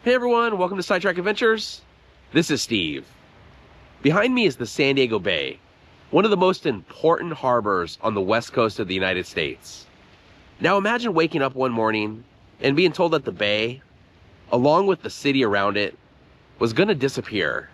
Hey everyone, welcome to Sidetrack Adventures. This is Steve. Behind me is the San Diego Bay, one of the most important harbors on the west coast of the United States. Now imagine waking up one morning and being told that the bay, along with the city around it, was going to disappear.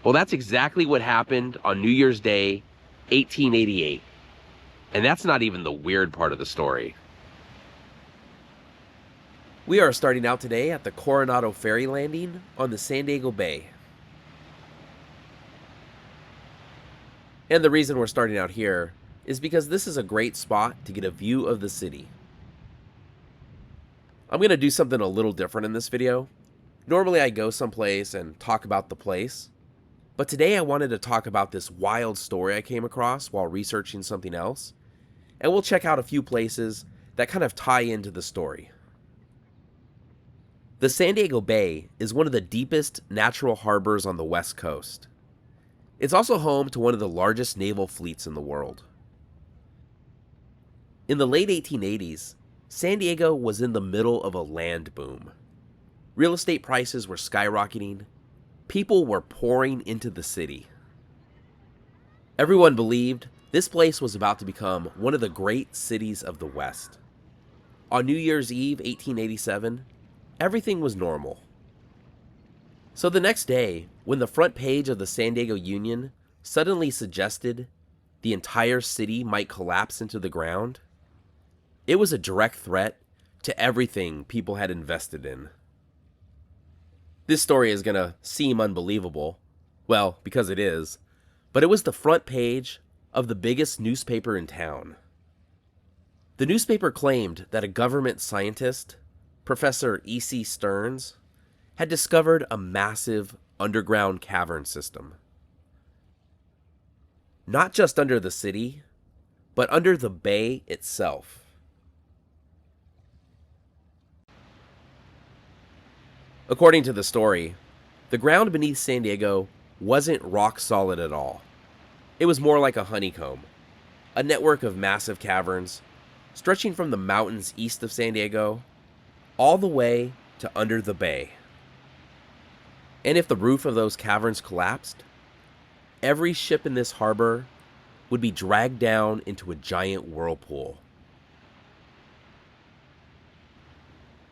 Well, that's exactly what happened on New Year's Day, 1888. And that's not even the weird part of the story. We are starting out today at the Coronado Ferry Landing on the San Diego Bay. And the reason we're starting out here is because this is a great spot to get a view of the city. I'm going to do something a little different in this video. Normally I go someplace and talk about the place, but today I wanted to talk about this wild story I came across while researching something else, and we'll check out a few places that kind of tie into the story. The San Diego Bay is one of the deepest natural harbors on the west coast. It's also home to one of the largest naval fleets in the world. In the late 1880s, San Diego was in the middle of a land boom. Real estate prices were skyrocketing. People were pouring into the city. Everyone believed this place was about to become one of the great cities of the West. On New Year's Eve, 1887, everything was normal. So the next day, when the front page of the San Diego Union suddenly suggested the entire city might collapse into the ground, it was a direct threat to everything people had invested in. This story is going to seem unbelievable, well, because it is, but it was the front page of the biggest newspaper in town. The newspaper claimed that a government scientist, Professor E.C. Stearns, had discovered a massive underground cavern system. Not just under the city, but under the bay itself. According to the story, the ground beneath San Diego wasn't rock solid at all. It was more like a honeycomb, a network of massive caverns stretching from the mountains east of San Diego all the way to under the bay. And if the roof of those caverns collapsed, every ship in this harbor would be dragged down into a giant whirlpool.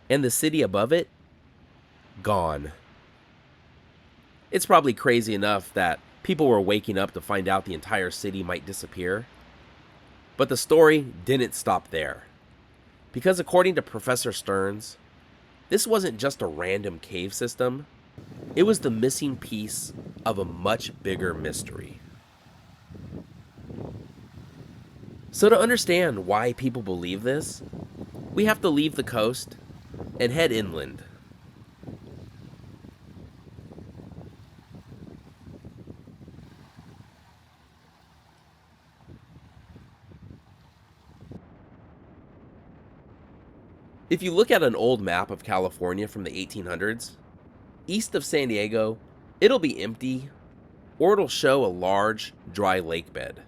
And the city above it, gone. It's probably crazy enough that people were waking up to find out the entire city might disappear. But the story didn't stop there. Because according to Professor Stearns, this wasn't just a random cave system. It was the missing piece of a much bigger mystery. So to understand why people believe this, we have to leave the coast and head inland. If you look at an old map of California from the 1800s, east of San Diego, it'll be empty, or it'll show a large, dry lake bed.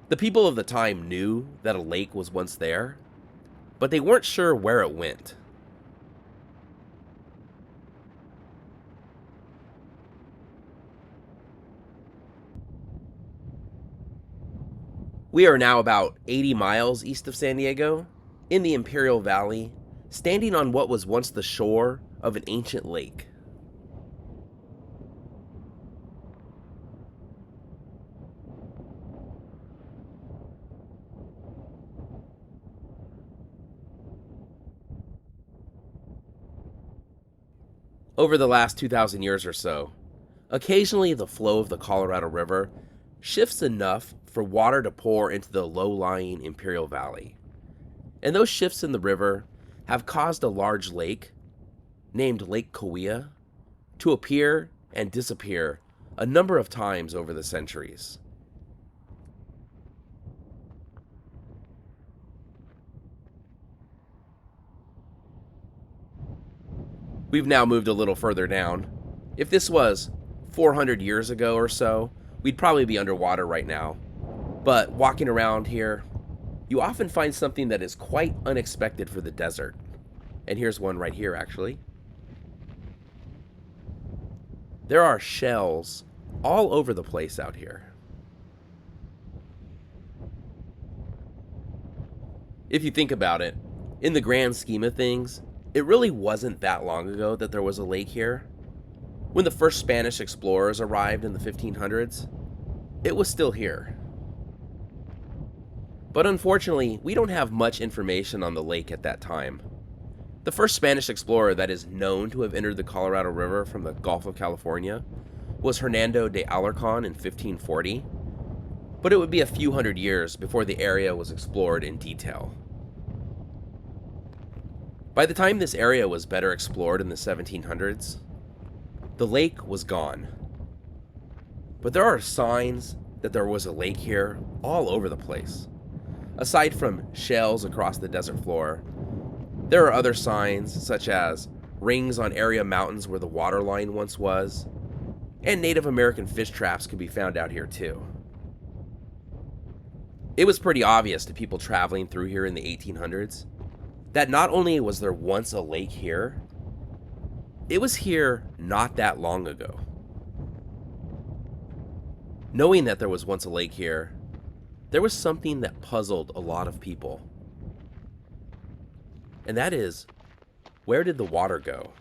The people of the time knew that a lake was once there, but they weren't sure where it went. We are now about 80 miles east of San Diego, in the Imperial Valley, standing on what was once the shore of an ancient lake. Over the last 2,000 years or so, occasionally the flow of the Colorado River shifts enough for water to pour into the low-lying Imperial Valley. And those shifts in the river have caused a large lake, named Lake Cahuilla, to appear and disappear a number of times over the centuries. We've now moved a little further down. If this was 400 years ago or so, we'd probably be underwater right now. But walking around here, you often find something that is quite unexpected for the desert. And here's one right here, actually. There are shells all over the place out here. If you think about it, in the grand scheme of things, it really wasn't that long ago that there was a lake here. When the first Spanish explorers arrived in the 1500s, it was still here. But unfortunately, we don't have much information on the lake at that time. The first Spanish explorer that is known to have entered the Colorado River from the Gulf of California was Hernando de Alarcon in 1540, but it would be a few hundred years before the area was explored in detail. By the time this area was better explored in the 1700s, the lake was gone. But there are signs that there was a lake here all over the place. Aside from shells across the desert floor, there are other signs such as rings on area mountains where the water line once was, and Native American fish traps can be found out here too. It was pretty obvious to people traveling through here in the 1800s that not only was there once a lake here, it was here not that long ago. Knowing that there was once a lake here, there was something that puzzled a lot of people. And that is, where did the water go?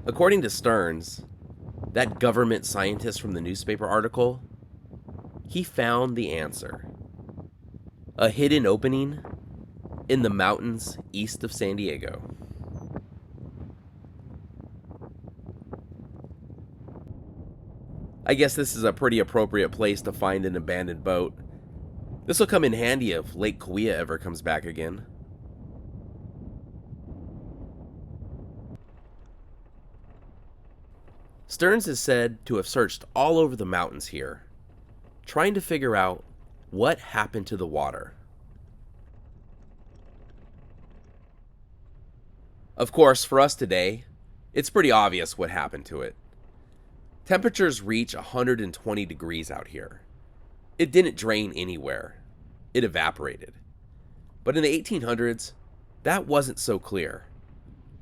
According to Stearns, that government scientist from the newspaper article, he found the answer. A hidden opening in the mountains east of San Diego. I guess this is a pretty appropriate place to find an abandoned boat. This will come in handy if Lake Cahuilla ever comes back again. Stearns is said to have searched all over the mountains here, trying to figure out what happened to the water. Of course, for us today, it's pretty obvious what happened to it. Temperatures reach 120 degrees out here. It didn't drain anywhere. It evaporated. But in the 1800s, that wasn't so clear,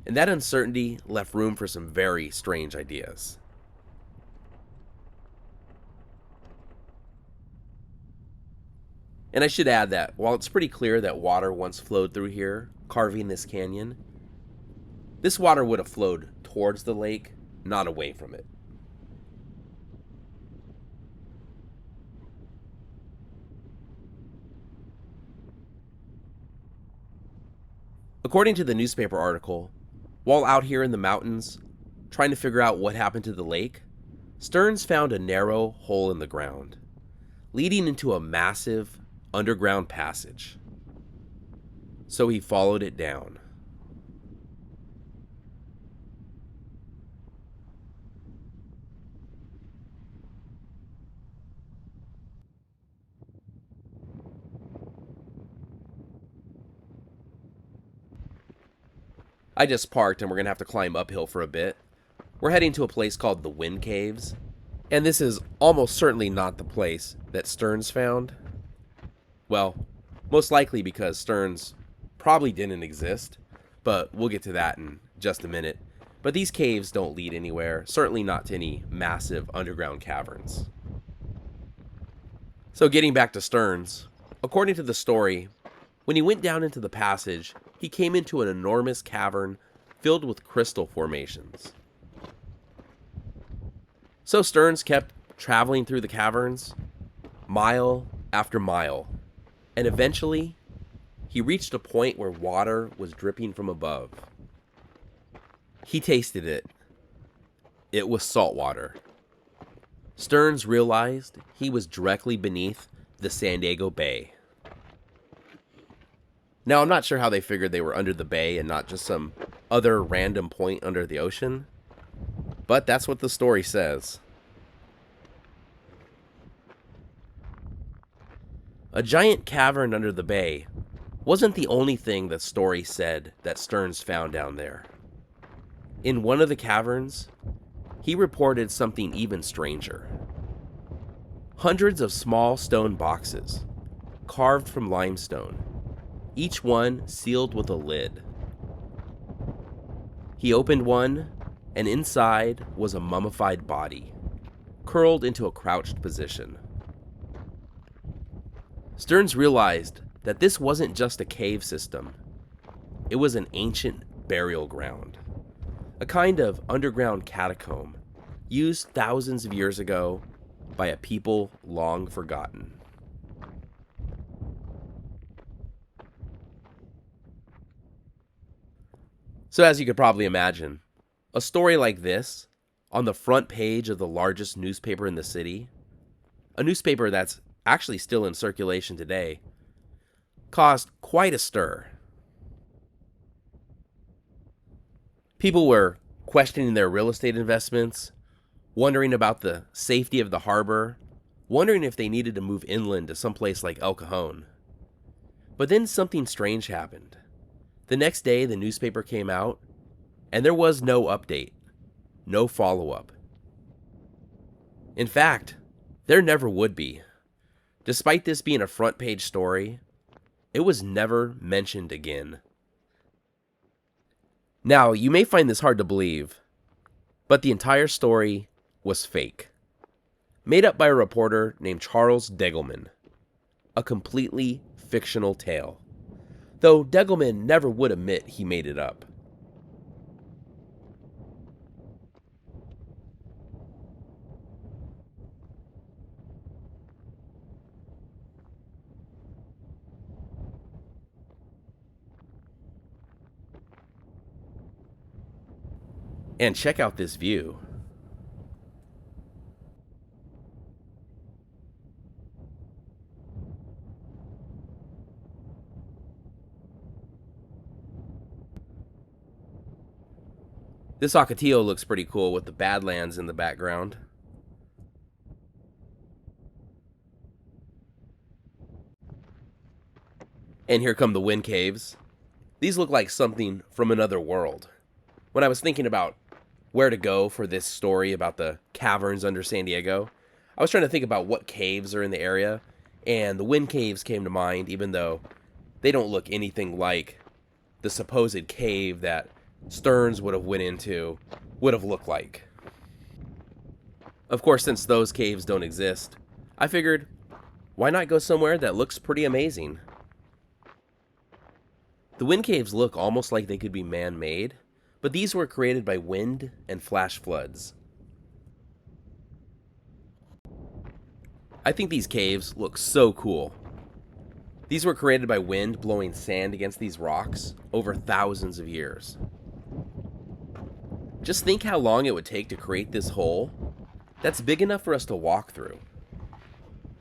and that uncertainty left room for some very strange ideas. And I should add that while it's pretty clear that water once flowed through here, carving this canyon, this water would have flowed towards the lake, not away from it. According to the newspaper article, while out here in the mountains, trying to figure out what happened to the lake, Stearns found a narrow hole in the ground, leading into a massive underground passage. So he followed it down. I just parked and we're going to have to climb uphill for a bit. We're heading to a place called the Wind Caves, and this is almost certainly not the place that Stearns found. Well, most likely because Stearns probably didn't exist, but we'll get to that in just a minute. But these caves don't lead anywhere, certainly not to any massive underground caverns. So getting back to Stearns, according to the story, when he went down into the passage, he came into an enormous cavern filled with crystal formations. So Stearns kept traveling through the caverns, mile after mile, and eventually, he reached a point where water was dripping from above. He tasted it. It was salt water. Stearns realized he was directly beneath the San Diego Bay. Now, I'm not sure how they figured they were under the bay and not just some other random point under the ocean, but that's what the story says. A giant cavern under the bay wasn't the only thing the story said that Stearns found down there. In one of the caverns, he reported something even stranger. Hundreds of small stone boxes, carved from limestone, each one sealed with a lid. He opened one, and inside was a mummified body, curled into a crouched position. Stearns realized that this wasn't just a cave system. It was an ancient burial ground, a kind of underground catacomb used thousands of years ago by a people long forgotten. So as you could probably imagine, a story like this, on the front page of the largest newspaper in the city, a newspaper that's actually still in circulation today, caused quite a stir. People were questioning their real estate investments, wondering about the safety of the harbor, wondering if they needed to move inland to someplace like El Cajon. But then something strange happened. The next day, the newspaper came out, and there was no update, no follow-up. In fact, there never would be. Despite this being a front-page story, it was never mentioned again. Now, you may find this hard to believe, but the entire story was fake. Made up by a reporter named Charles Degelman. A completely fictional tale. Though Degelman never would admit he made it up. And check out this view. This Ocotillo looks pretty cool with the Badlands in the background. And here come the wind caves. These look like something from another world. When I was thinking about where to go for this story about the caverns under San Diego, I was trying to think about what caves are in the area, and the wind caves came to mind, even though they don't look anything like the supposed cave that Stearns would have went into would have looked like. Of course, since those caves don't exist, I figured, why not go somewhere that looks pretty amazing? The wind caves look almost like they could be man-made, but these were created by wind and flash floods. I think these caves look so cool. These were created by wind blowing sand against these rocks over thousands of years. Just think how long it would take to create this hole that's big enough for us to walk through.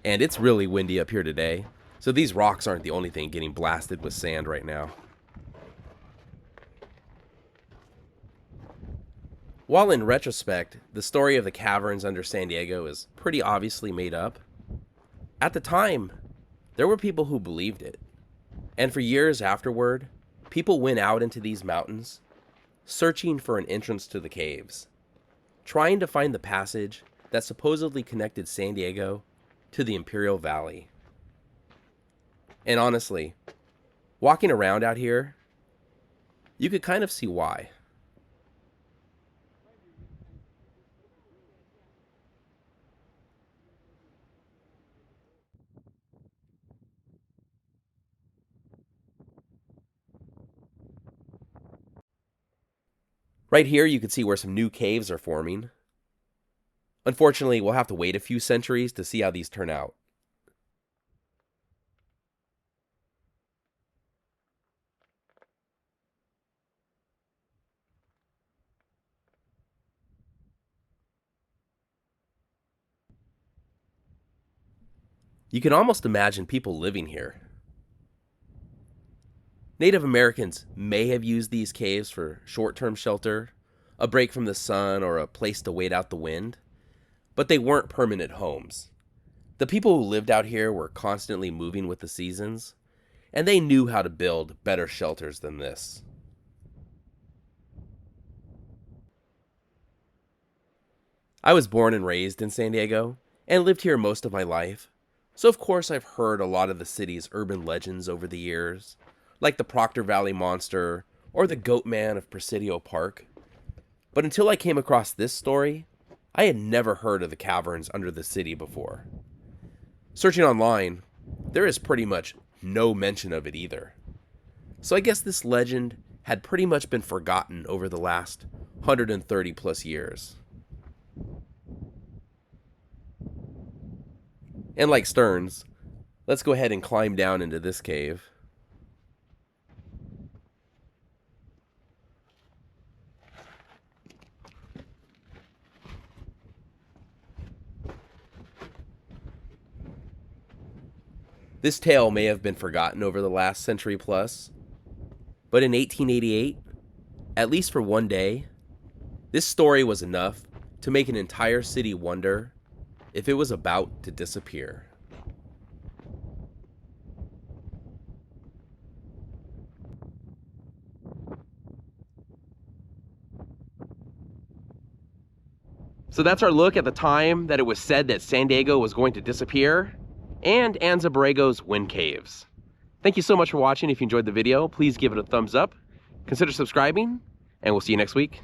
And it's really windy up here today, so these rocks aren't the only thing getting blasted with sand right now. While in retrospect, the story of the caverns under San Diego is pretty obviously made up, at the time, there were people who believed it. And for years afterward, people went out into these mountains, searching for an entrance to the caves, trying to find the passage that supposedly connected San Diego to the Imperial Valley. And honestly, walking around out here, you could kind of see why. Right here, you can see where some new caves are forming. Unfortunately, we'll have to wait a few centuries to see how these turn out. You can almost imagine people living here. Native Americans may have used these caves for short-term shelter, a break from the sun, or a place to wait out the wind, but they weren't permanent homes. The people who lived out here were constantly moving with the seasons, and they knew how to build better shelters than this. I was born and raised in San Diego, and lived here most of my life, So of course I've heard a lot of the city's urban legends over the years, like the Proctor Valley Monster or the Goat Man of Presidio Park. But until I came across this story, I had never heard of the caverns under the city before. Searching online, there is pretty much no mention of it either. So I guess this legend had pretty much been forgotten over the last 130 plus years. And like Stearns, let's go ahead and climb down into this cave. This tale may have been forgotten over the last century plus, but in 1888, at least for one day, this story was enough to make an entire city wonder if it was about to disappear. So that's our look at the time that it was said that San Diego was going to disappear, and Anza Borrego's wind caves. Thank you so much for watching. If you enjoyed the video, please give it a thumbs up, consider subscribing, and we'll see you next week.